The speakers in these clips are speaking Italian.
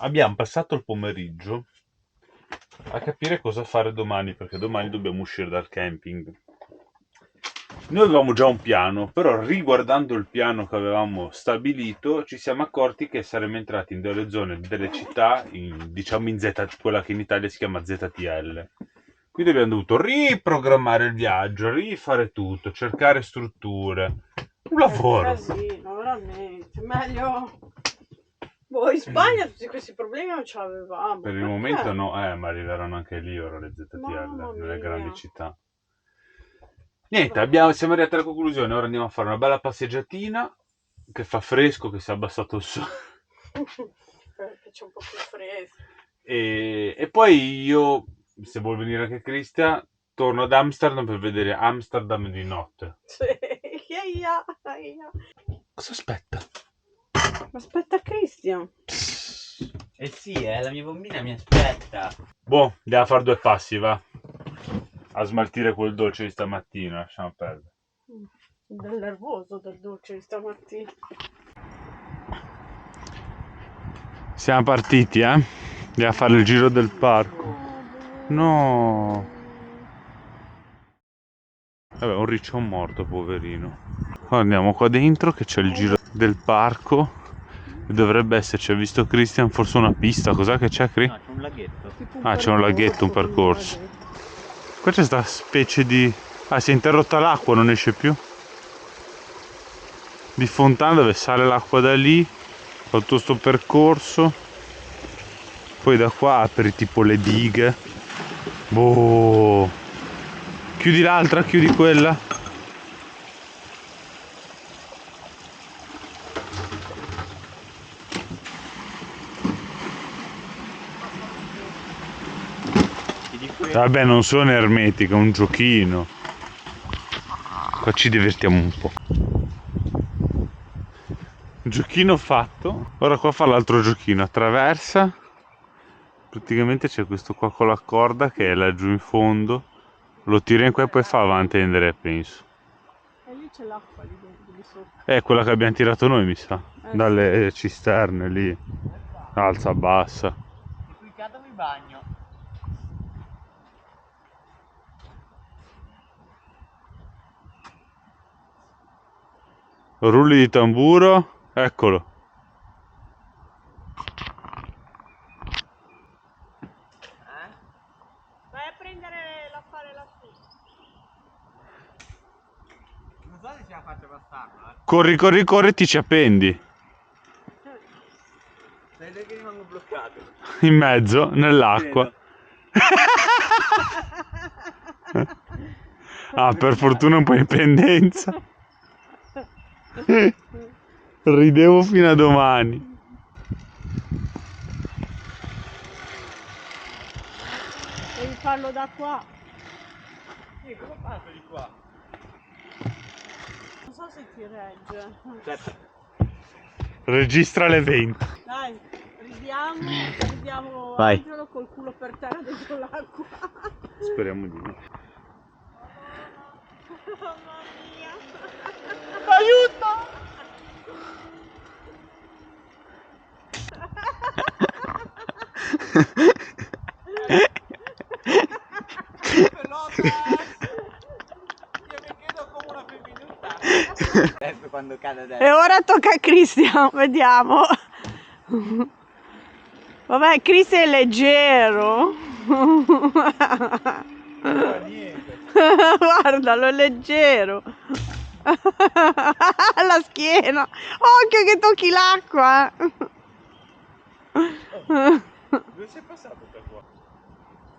Abbiamo passato il pomeriggio a capire cosa fare domani, perché domani dobbiamo uscire dal camping. Noi avevamo già un piano, però riguardando il piano che avevamo stabilito, ci siamo accorti che saremmo entrati in delle zone, delle città, diciamo in Z, quella che in Italia si chiama ZTL. Quindi abbiamo dovuto riprogrammare il viaggio, rifare tutto, cercare strutture. Un lavoro. Casino, veramente. Meglio. Boh, in Spagna tutti questi problemi non ce l'avevamo. Per il Perché? momento no, ma arriveranno anche lì ora le Mamma ZTL nelle grandi mia. città. Niente, siamo arrivati alla conclusione, ora andiamo a fare una bella passeggiatina, che fa fresco, che si è abbassato il sole. Perché c'è un po' più fresco. E poi io, se vuol venire anche Cristian, torno ad Amsterdam per vedere Amsterdam di notte. Sì. Iaia, iaia. Cosa aspetta? Aspetta Cristian. Eh sì, la mia bambina mi aspetta. Boh, andiamo a fare due passi, va. A smaltire quel dolce di stamattina, lasciamo perdere. Del nervoso del dolce di stamattina. Siamo partiti, eh? Andiamo a fare il giro del parco. No. Vabbè, un riccione morto, poverino. Ora andiamo qua dentro che c'è il giro del parco. Dovrebbe esserci, ha visto Christian, forse una pista. Cos'è che c'è, Cri? No, c'è un laghetto. Ah, c'è un laghetto, un percorso. Qua c'è sta specie di... Ah, si è interrotta l'acqua, non esce più. Di fontana dove sale l'acqua da lì. Fa tutto sto percorso. Poi da qua apri tipo le dighe. Boh. Chiudi l'altra, chiudi quella. Vabbè, non sono ermetiche, è un giochino. Qua ci divertiamo un po'. Giochino fatto. Ora qua fa l'altro giochino. Attraversa. Praticamente c'è questo qua con la corda che è laggiù in fondo. Lo tira in qua e poi fa avanti e andare, penso. E lì c'è l'acqua lì dentro, lì sotto. È quella che abbiamo tirato noi, mi sa. Dalle cisterne lì. Alza, bassa. E qui cado mi bagno. Rulli di tamburo. Eccolo. Vai a prendere l'affare lassù. Non so se ce la faccio passarla, Corri, corri, corri, ti ci appendi. Sai che rimango bloccato. In mezzo, nell'acqua. Ah, per fortuna un po' in pendenza. Ridevo fino a domani. Devi farlo da qua. Sì, come passo di qua? Non so se ti regge. Aspetta. Registra l'evento. Dai, ridiamo Vai. Angelo col culo per terra dentro l'acqua. Speriamo di no. Mamma mia. Aiuto! Io mi chiedo come una femminuccia. Adesso quando cade adesso. E ora tocca a Cristian, vediamo. Vabbè, Cristian è leggero. Non fa niente. Guardalo, è leggero. La schiena. Occhio che tocchi l'acqua. Dove sei passato da qua?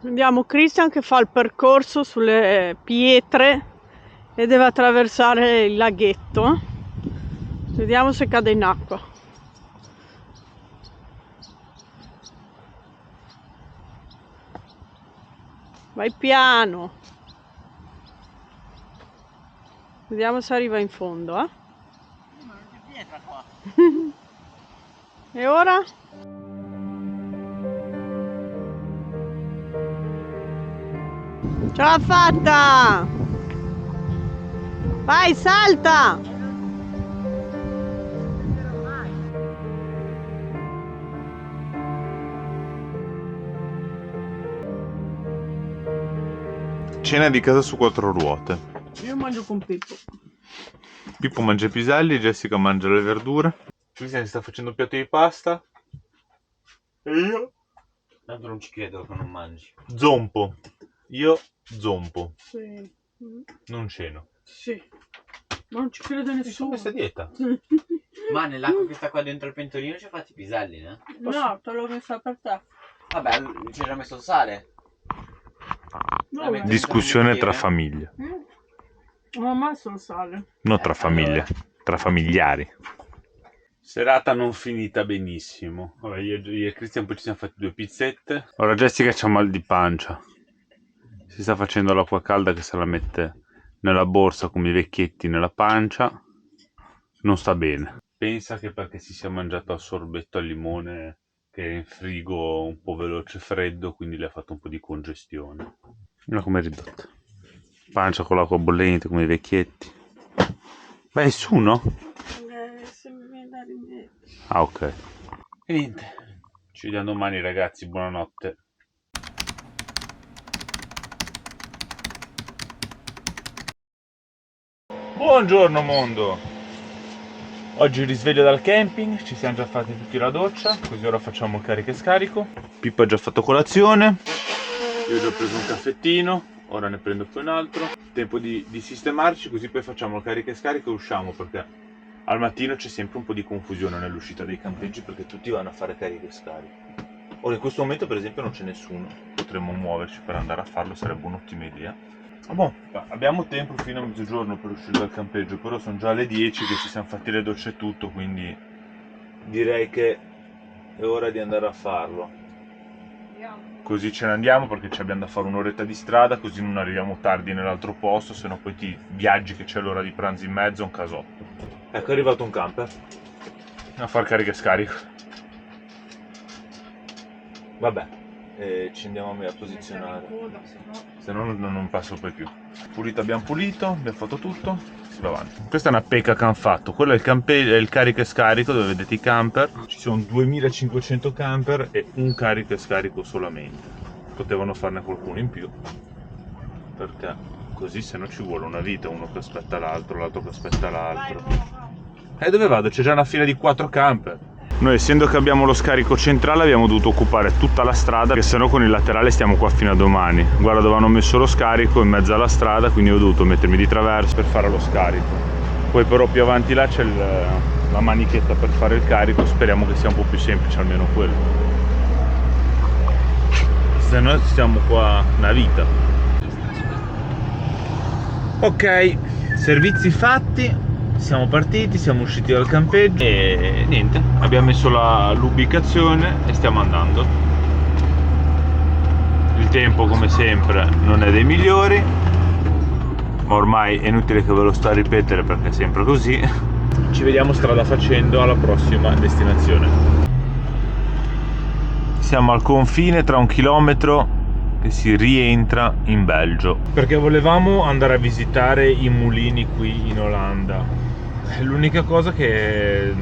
Vediamo Christian che fa il percorso sulle pietre e deve attraversare il laghetto. Vediamo se cade in acqua. Vai piano. Vediamo se arriva in fondo, eh. Ma non c'è pietra qua. E ora? Ce l'ha fatta! Vai, salta! Cena di casa su 4 ruote. Io mangio con Pippo. Pippo mangia i piselli, Jessica mangia le verdure. Cristian si sta facendo un piatto di pasta. E io? Tanto non ci credo che non mangi. Zompo. Io zompo. Sì. Non ceno. Sì. Ma non ci crede Sono nessuno. questa dieta. Ma nell'acqua che sta qua dentro il pentolino ci ha fatti i piselli, no? No, te l'ho messa per te. Vabbè, ci ha già messo il sale. Dove? Discussione tra famiglie. Non ho messo il sale. Non tra famiglie, tra familiari. Serata non finita benissimo. Vabbè, io e Cristian poi ci siamo fatti 2 pizzette. Ora Jessica c'ha mal di pancia. Si sta facendo l'acqua calda che se la mette nella borsa come i vecchietti nella pancia. Non sta bene. Pensa che perché si sia mangiato al sorbetto al limone che è in frigo un po' veloce freddo, quindi le ha fatto un po' di congestione. Guarda come è ridotta. Pancia con l'acqua bollente come i vecchietti. Beh, su, no? Se mi viene da rimettere. Ah, ok. E niente. Ci vediamo domani, ragazzi. Buonanotte. Buongiorno, mondo. Oggi risveglio dal camping. Ci siamo già fatti tutti la doccia. Così ora facciamo il carica e scarico. Pippo ha già fatto colazione. Io ho già preso un caffettino. Ora ne prendo poi un altro. Tempo di sistemarci, così poi facciamo il carica e scarico e usciamo, perché al mattino c'è sempre un po' di confusione nell'uscita dei campeggi perché tutti vanno a fare carica e scarico. Ora in questo momento per esempio non c'è nessuno. Potremmo muoverci per andare a farlo, sarebbe un'ottima idea. Abbiamo tempo fino a mezzogiorno per uscire dal campeggio, però sono già le 10 che ci siamo fatti le docce e tutto, quindi direi che è ora di andare a farlo. Così ce ne andiamo, perché ci abbiamo da fare un'oretta di strada, così non arriviamo tardi nell'altro posto, se no poi ti viaggi che c'è l'ora di pranzo in mezzo, è un casotto. Ecco, è arrivato un camper a far carica e scarico. Vabbè, ci andiamo a posizionare, se no non passo poi più. Abbiamo pulito, abbiamo fatto tutto, si va avanti. Questa è una pecca che hanno fatto, quello è il carica e scarico dove vedete i camper. Ci sono 2500 camper e un carica e scarico solamente. Potevano farne qualcuno in più, perché così se no ci vuole una vita, uno che aspetta l'altro, l'altro che aspetta l'altro. E dove vado? C'è già una fila di 4 camper. Noi, essendo che abbiamo lo scarico centrale, abbiamo dovuto occupare tutta la strada, che sennò con il laterale stiamo qua fino a domani. Guarda dove hanno messo lo scarico, in mezzo alla strada, quindi ho dovuto mettermi di traverso per fare lo scarico. Poi però più avanti là c'è la manichetta per fare il carico, speriamo che sia un po' più semplice almeno quello. Se no stiamo qua una vita. Ok, servizi fatti. Siamo partiti, siamo usciti dal campeggio e niente, abbiamo messo l'ubicazione e stiamo andando. Il tempo come sempre non è dei migliori, ma ormai è inutile che ve lo sto a ripetere perché è sempre così. Ci vediamo strada facendo alla prossima destinazione. Siamo al confine tra 1 chilometro che si rientra in Belgio, perché volevamo andare a visitare i mulini qui in Olanda. L'unica cosa che,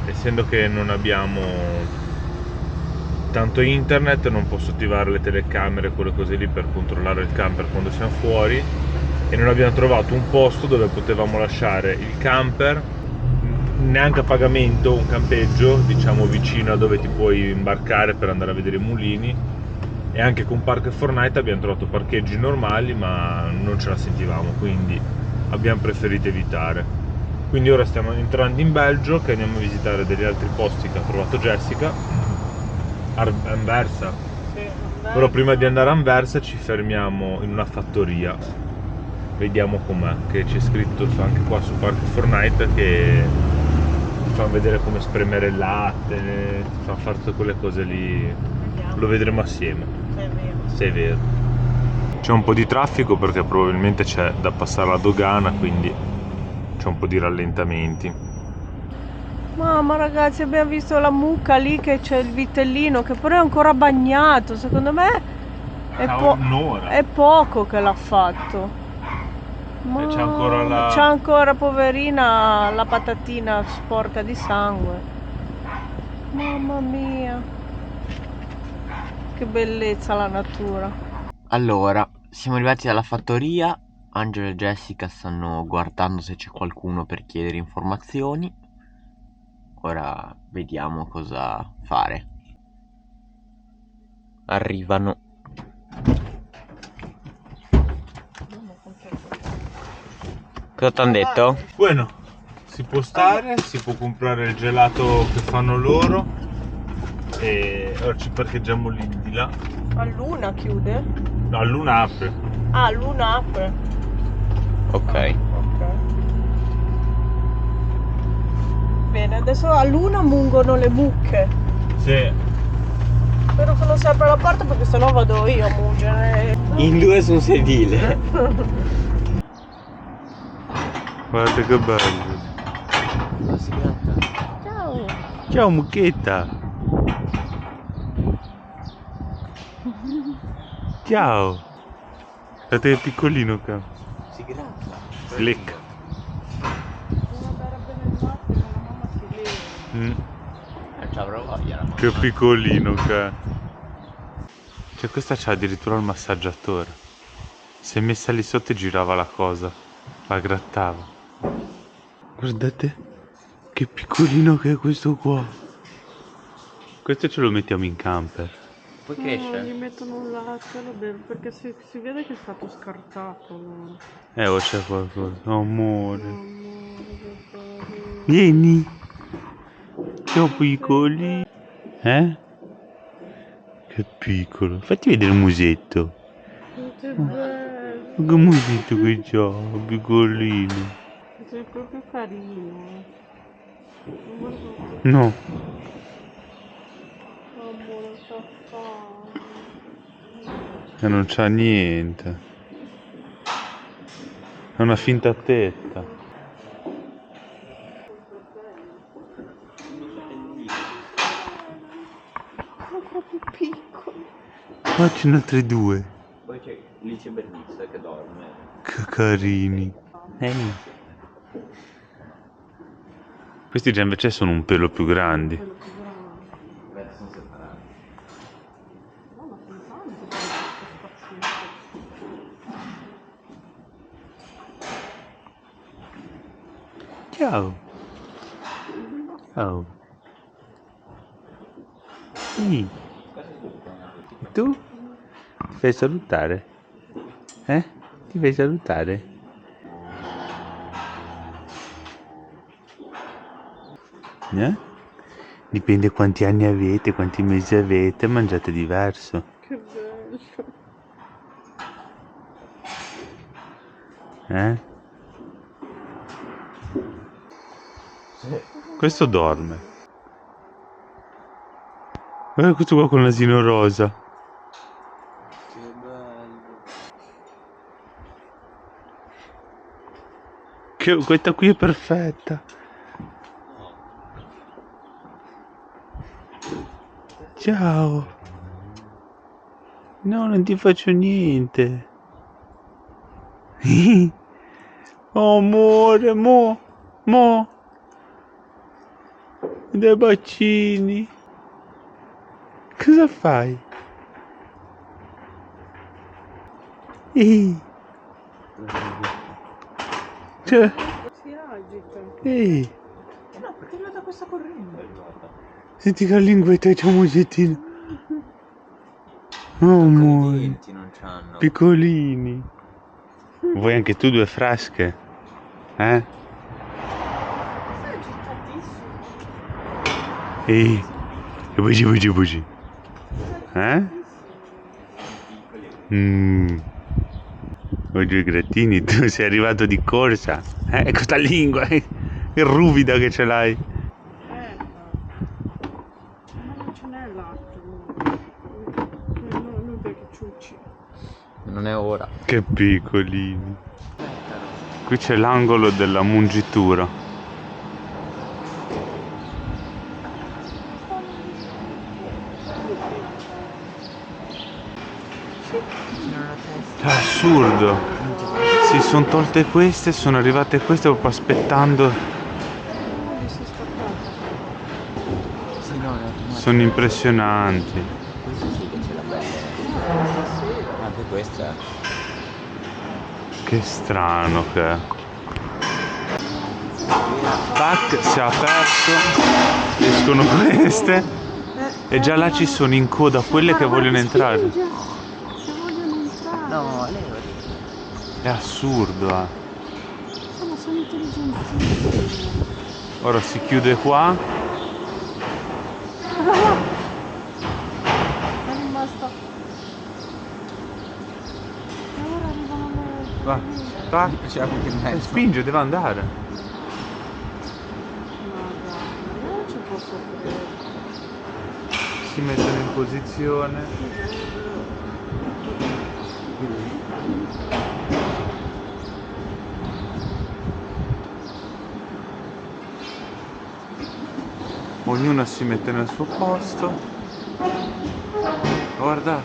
essendo che non abbiamo tanto internet, non posso attivare le telecamere, quelle cose lì, per controllare il camper quando siamo fuori, e non abbiamo trovato un posto dove potevamo lasciare il camper neanche a pagamento, un campeggio diciamo vicino a dove ti puoi imbarcare per andare a vedere i mulini. E anche con Park Fortnite abbiamo trovato parcheggi normali, ma non ce la sentivamo, quindi abbiamo preferito evitare. Quindi ora stiamo entrando in Belgio, che andiamo a visitare degli altri posti che ha trovato Jessica. Anversa. Sì, Però prima di andare a Anversa ci fermiamo in una fattoria. Vediamo com'è, che c'è scritto anche qua su Park Fortnite che ti fanno vedere come spremere il latte, ti fanno fare tutte quelle cose lì. Vediamo. Lo vedremo assieme, Se è vero. se è vero. C'è un po' di traffico perché probabilmente c'è da passare la dogana, quindi c'è un po' di rallentamenti. Mamma ragazzi, abbiamo visto la mucca lì, che c'è il vitellino che però è ancora bagnato. Secondo me è, Un'ora. è poco che l'ha fatto. Ma c'è ancora c'è ancora, poverina, la patatina sporca di sangue. Mamma mia, che bellezza la natura. Allora, Siamo arrivati alla fattoria. Angelo e Jessica stanno guardando se c'è qualcuno per chiedere informazioni. Ora vediamo cosa fare. Arrivano. Cosa t'hanno detto? Bueno, si può stare, si può comprare il gelato che fanno loro e ora ci parcheggiamo lì di là. All'una chiude? No, l'una apre. Ah, l'una apre. Ok. Ok. Bene, adesso all'una mungono le mucche. Sì. Spero che non si apra la porta perché sennò vado io a mungere. In due su un sedile. Guardate che bello. Si gratta. Ciao. Ciao mucchetta. Ciao. Guardate che piccolino che è. Si gratta. Slick. Devo andare a bere il latte con la mamma si leva. Ci avrò voglia la mamma. Che piccolino che è. Cioè questa c'ha addirittura il massaggiatore. Si è messa lì sotto e girava la cosa. La grattava. Guardate che piccolino che è questo qua. Questo ce lo mettiamo in camper. Poi No, cresce? gli mettono un latte, lo bevo, perché si vede che è stato scartato allora. O c'è qualcosa. Amore. Amore, che carino. Vieni. Ciao piccoli. Che piccolo. Fatti vedere il musetto. Che bello. Che musetto che c'ha, piccolino. Sei proprio carino. Guarda, No. amore, c'ha fame. E non c'ha niente. È una finta tetta. Sono proprio piccoli. Ma ce ne altre due. Poi c'è Lice Bernista che dorme. Che carini. Questi già invece sono un pelo più grandi. Quello più grande. Beh, sono separati. No, ma sono tanti questo spazio. Ciao. Ciao. Sì. Tu? Ti fai salutare? Ti fai salutare? Dipende quanti anni avete, quanti mesi avete, mangiate diverso. Che bello. Questo dorme. Guarda questo qua con l'asino rosa. Che bello. Questa qui è perfetta. Ciao. No, non ti faccio niente. Oh, amore, mo. Dai bacini. Cosa fai? Cioè, Si agita. No, perché è arrivata questa corrente? senti che linguetta c'è un musettino. Oh, amore. Denti non c'hanno. Piccolini. Vuoi anche tu due frasche? Sei agitatissimo. Ehi, bugi. Ho due grattini, tu sei arrivato di corsa. Questa lingua, che ruvida che ce l'hai. Ma non ce n'è latte. Non che ciucci. Non è ora. Che piccolini. Qui c'è l'angolo della mungitura. È assurdo. Si sono tolte queste, sono arrivate queste proprio aspettando. Si è staccata. Sì, no, è automatico. Sono impressionanti. Questo sì che ce l'ha bella. Sì. Anche questa. Che strano che è. Tac, si è aperto, escono queste e già là ci sono in coda quelle che vogliono entrare. Se vogliono entrare. No, lei È assurdo, eh. Sono intelligentissimi. Ora si chiude qua. È rimasta. E ora arrivano le... Va, tac, piaceva anche in mezzo. spinge, deve andare. Madonna, io non ci posso credere. Si mettono in posizione. Ognuno si mette nel suo posto. Guarda.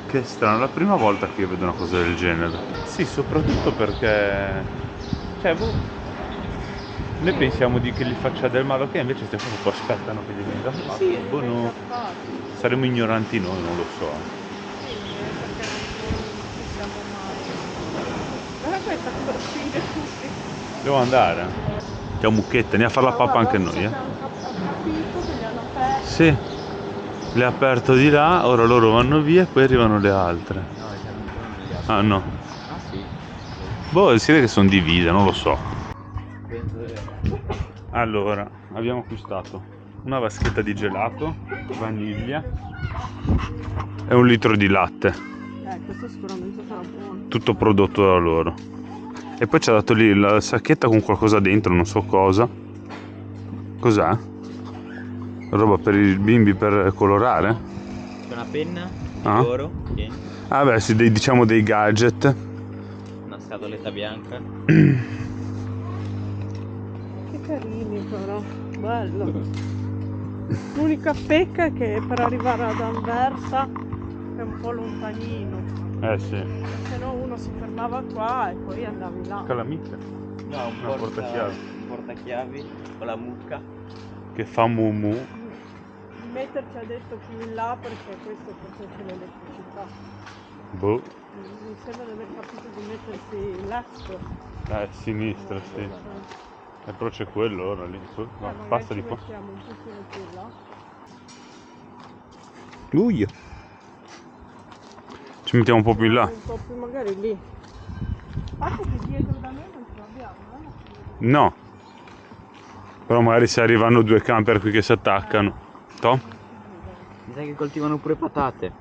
Che strano, è la prima volta che io vedo una cosa del genere. Sì, soprattutto perché... Cioè, boh... Noi pensiamo che gli faccia del male, che invece queste cose poi aspettano che gli venga fatto. Sì, Boh, no. venga fatto. Saremo ignoranti noi, non lo so. Sì, perché non ci siamo mai. Guarda questa cosa spinge tutti. Devo andare. Ciao mucchetta, andiamo a fare la pappa anche noi, eh. Ho capito che li hanno aperti. Sì, le ha aperto di là, ora loro vanno via e poi arrivano le altre. No, Ah no. Ah sì, Boh, si vede che sono divise, non lo so. penso di... Allora, abbiamo acquistato una vaschetta di gelato, vaniglia e 1 litro di latte, Questo sicuramente sarà buono. tutto prodotto da loro. E poi ci ha dato lì la sacchetta con qualcosa dentro, non so cosa. Cos'è? Roba per i bimbi per colorare? C'è una penna di Ah. oro, tieni. Ah beh, sì, diciamo dei gadget. Una scatoletta bianca. Che carini però, bello. L'unica pecca è che per arrivare ad Anversa è un po' lontanino, Eh sì. se no uno si fermava qua e poi andavi là. Calamita. No, un portachiavi. un portachiavi con la mucca. Che fa mumu. Metterci adesso più in là perché questo forse c'è l'elettricità. Boh. Mi sembra di aver capito di mettersi left. Sinistra, sì. Però c'è quello ora lì. Va, Magari passa ci di qua. mettiamo un pochino più in là. Lui. Ci mettiamo un po' più in là. Un po' più magari lì. A parte che dietro da noi non ce l'abbiamo, no? No. Però magari se arrivano 2 camper qui che si attaccano. Toh? Mi sa che coltivano pure patate.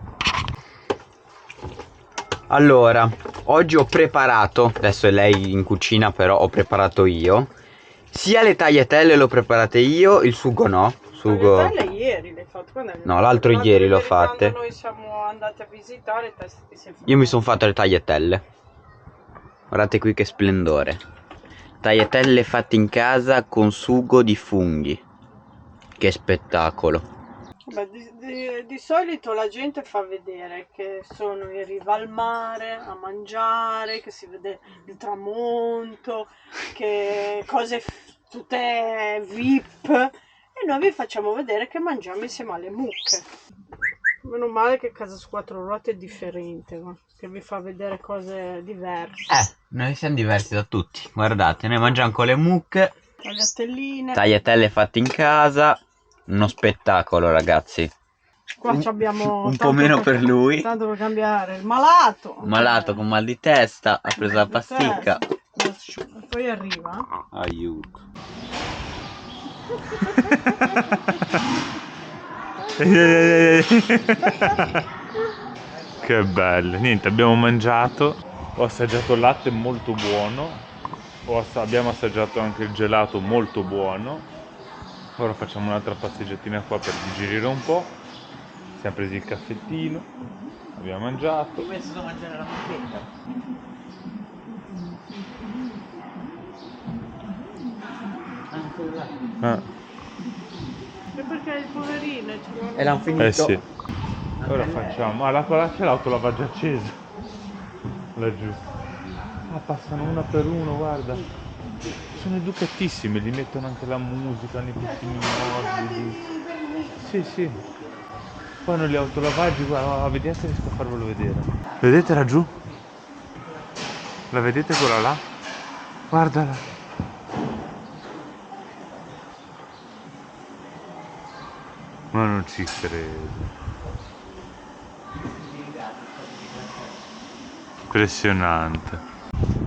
Allora, oggi ho preparato, adesso è lei in cucina però ho preparato io. Sia le tagliatelle le ho preparate io, il sugo no. Sugo... Le tagliatelle ieri le hai fatte? Quando è? No, l'altro ieri l'ho fatte. Quando noi siamo andati a visitare, te ti sei fatto. Io mi sono fatto le tagliatelle. Guardate qui che splendore. Tagliatelle fatte in casa con sugo di funghi. Che spettacolo. Beh, di solito la gente fa vedere che sono in riva al mare a mangiare, che si vede il tramonto, che cose tutte VIP, e noi vi facciamo vedere che mangiamo insieme alle mucche. Meno male che Casa su Quattro Ruote è differente, che vi fa vedere cose diverse. Noi siamo diversi da tutti. Guardate, noi mangiamo con le mucche. Tagliatelline. Tagliatelle fatte in casa. Uno spettacolo, ragazzi. Qua abbiamo un po' meno per lui. Tanto per cambiare. Il malato. Malato con mal di testa. Ha preso la pasticca. E poi arriva. Aiuto. Che bello. Niente, abbiamo mangiato. Ho assaggiato il latte molto buono. Abbiamo assaggiato anche il gelato molto buono. Ora facciamo un'altra passeggiatina qua per digerire un po'. Siamo presi il caffettino. Abbiamo mangiato. Ho messo a mangiare la mucchetta. E perché il poverino E l'hanno finito. Eh sì. Ora facciamo. Ah, c'è l'autolavaggio accesa. Laggiù. Ah, passano una per uno, guarda. Sono educatissimi, gli mettono anche la musica nei posti morbidi. Sì, sì. Poi hanno gli autolavaggi, guarda, vediamo se riesco a farvelo vedere. Vedete laggiù? La vedete quella là? Guardala. Ma non ci credo. Impressionante.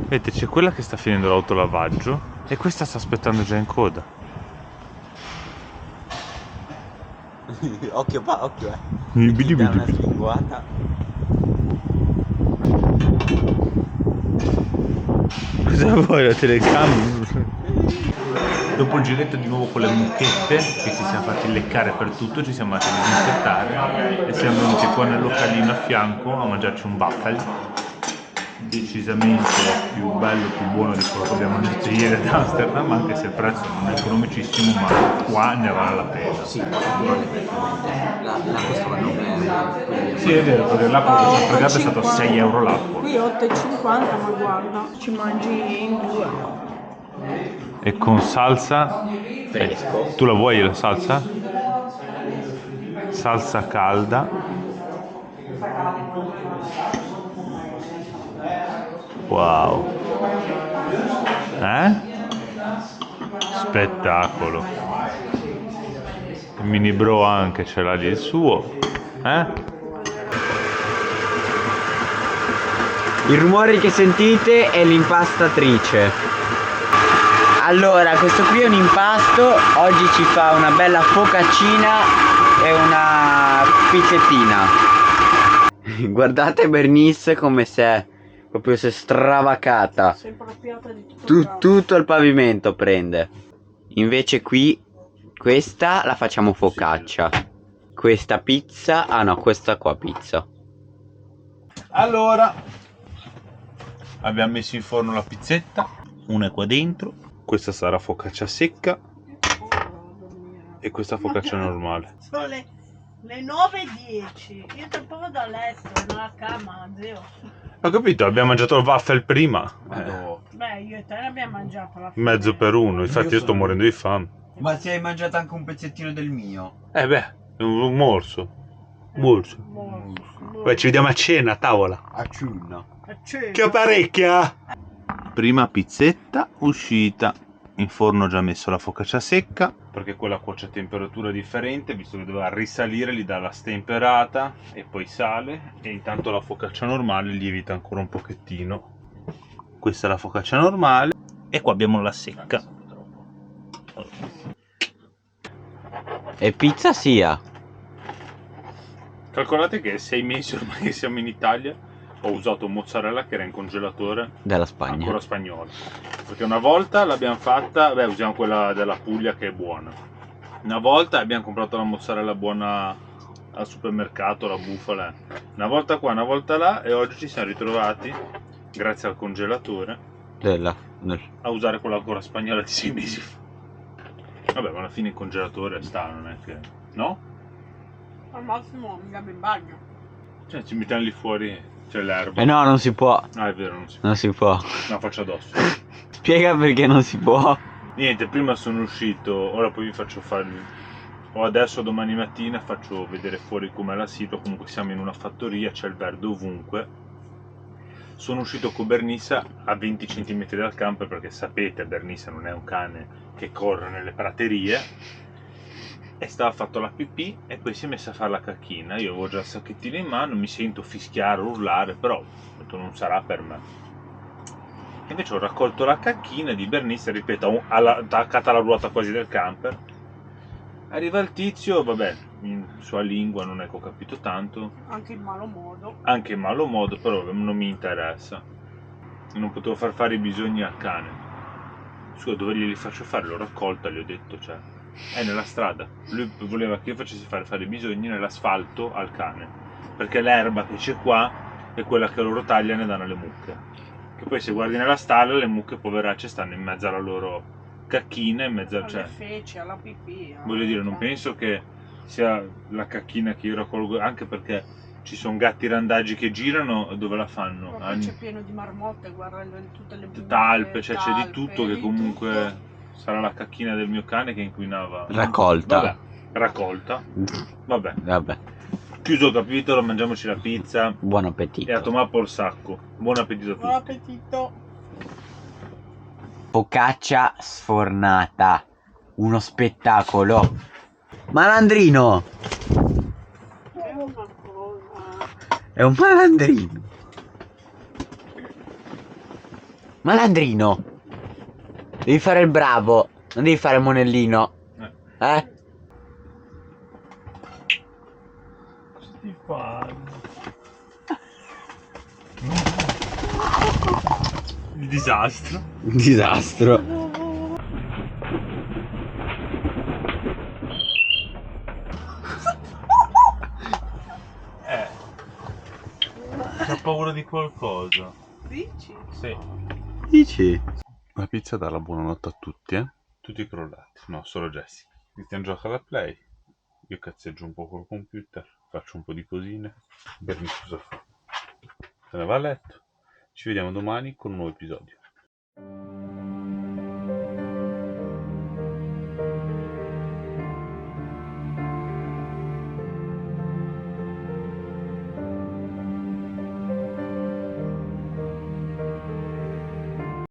Vedete, c'è quella che sta finendo l'autolavaggio e questa sta aspettando già in coda. Occhio qua, occhio Bidi dà bidi una bidi. slinguata. Cosa vuoi la telecamera? Dopo il giretto di nuovo con le mucchette, che ci siamo fatti leccare per tutto, ci siamo andati a disinfettare e siamo venuti qua nel localino a fianco a mangiarci un waffle. Decisamente più bello, più buono di quello che abbiamo mangiato ieri ad Amsterdam, anche se il prezzo non è economicissimo, ma qua ne vale la pena. Sì, non effettivamente. La costava 9 euro. Quindi Sì, è vero, perché l'acqua che ci ha fregato è stato 6 euro l'acqua. Qui 8,50, ma guarda, ci mangi in due. E con salsa fresco. tu la vuoi la salsa? Salsa calda. Wow. Spettacolo. Il mini bro anche ce l'ha lì il suo. Il rumore che sentite è l'impastatrice. Allora, questo qui è un impasto. Oggi ci fa una bella focaccina e una pizzettina. Guardate Bernice come si è stravacata. Sei proppiata di tutto il campo. Tutto il pavimento prende. Invece qui questa la facciamo focaccia. Questa pizza. Ah no, questa qua pizza. Allora, abbiamo messo in forno la pizzetta. Una è qua dentro. Questa sarà focaccia secca e questa focaccia normale. Sono le 9:10. Io tra poco da letto, nella cama, zio. Ho capito, abbiamo mangiato il waffle prima. Beh, io e te l'abbiamo mangiato alla fine. Mezzo per uno, infatti io sto morendo di fame. Ma se hai mangiato anche un pezzettino del mio? Un morso. Morso. Poi ci vediamo a cena a tavola. A cuna. Che apparecchia! Prima pizzetta uscita. In forno ho già messo la focaccia secca, perché quella cuoce a temperatura differente, visto che doveva risalire, gli dà la stemperata e poi sale, e intanto la focaccia normale lievita ancora un pochettino. Questa è la focaccia normale e qua abbiamo la secca. E pizza sia. Calcolate che 6 mesi ormai che siamo in Italia, ho usato mozzarella che era in congelatore, Della Spagna. ancora spagnola, perché una volta l'abbiamo fatta, usiamo quella della Puglia che è buona. Una volta abbiamo comprato la mozzarella buona al supermercato, la bufala, una volta qua, una volta là, e oggi ci siamo ritrovati, grazie al congelatore, a usare quella ancora spagnola di 6 mesi fa. Vabbè, ma alla fine il congelatore sta, non è che... no? Al massimo andiamo in bagno. Cioè ci mettiamo lì fuori, c'è l'erba. No, non si può. Ah, è vero, non si può. Non si può. No, faccio addosso. Spiega perché non si può. Niente, prima sono uscito, ora poi vi faccio fare... o adesso domani mattina faccio vedere fuori com'è la situa, comunque siamo in una fattoria, c'è il verde ovunque. Sono uscito con Bernissa a 20 cm dal camper, perché sapete, Bernissa non è un cane che corre nelle praterie. E stava fatto la pipì e poi si è messa a fare la cacchina. Io avevo già il sacchettino in mano, mi sento fischiare, urlare, però non sarà per me. Invece ho raccolto la cacchina di Bernice, ripeto, attaccata alla ruota quasi del camper. Arriva il tizio, vabbè, in sua lingua non è che ho capito tanto. Anche in malo modo. Anche in malo modo, però non mi interessa. Non potevo far fare i bisogni al cane. Scusa, dove glieli faccio fare? L'ho raccolta, gli ho detto, cioè... è nella strada. Lui voleva che io facessi fare i bisogni nell'asfalto al cane, perché l'erba che c'è qua è quella che loro tagliano e danno alle mucche, che poi se guardi nella stalla le mucche poveracce stanno in mezzo alla loro cacchina, in mezzo Alle cioè, feci, alla pipì. voglio dire, non penso che sia la cacchina che io raccolgo, anche perché ci sono gatti randaggi che girano, dove la fanno? Ma poi c'è pieno di marmotte, guarda, tutte le buche, Talpe, cioè c'è di talpe, tutto, che di comunque tutto. sarà la cacchina del mio cane che inquinava. Raccolta. Vabbè, raccolta. Vabbè. Chiuso capitolo, mangiamoci la pizza Buon e a appetito. tomare por sacco. Buon appetito a Buon tutti. appetito. Focaccia sfornata. Uno spettacolo. Malandrino! È una cosa. È un malandrino. Malandrino! Devi fare il bravo. Non devi fare il monellino. Eh? Cosa ti fanno? Il disastro. Un disastro. Ho paura di qualcosa. Dici? Sì. Dici? La pizza dà la buonanotte a tutti, eh? Tutti crollati. No, solo Jessica. Cristian gioca alla play. Io cazzeggio un po' col computer. Faccio un po' di cosine. Berni cosa fa? Se ne va a letto. Ci vediamo domani con un nuovo episodio.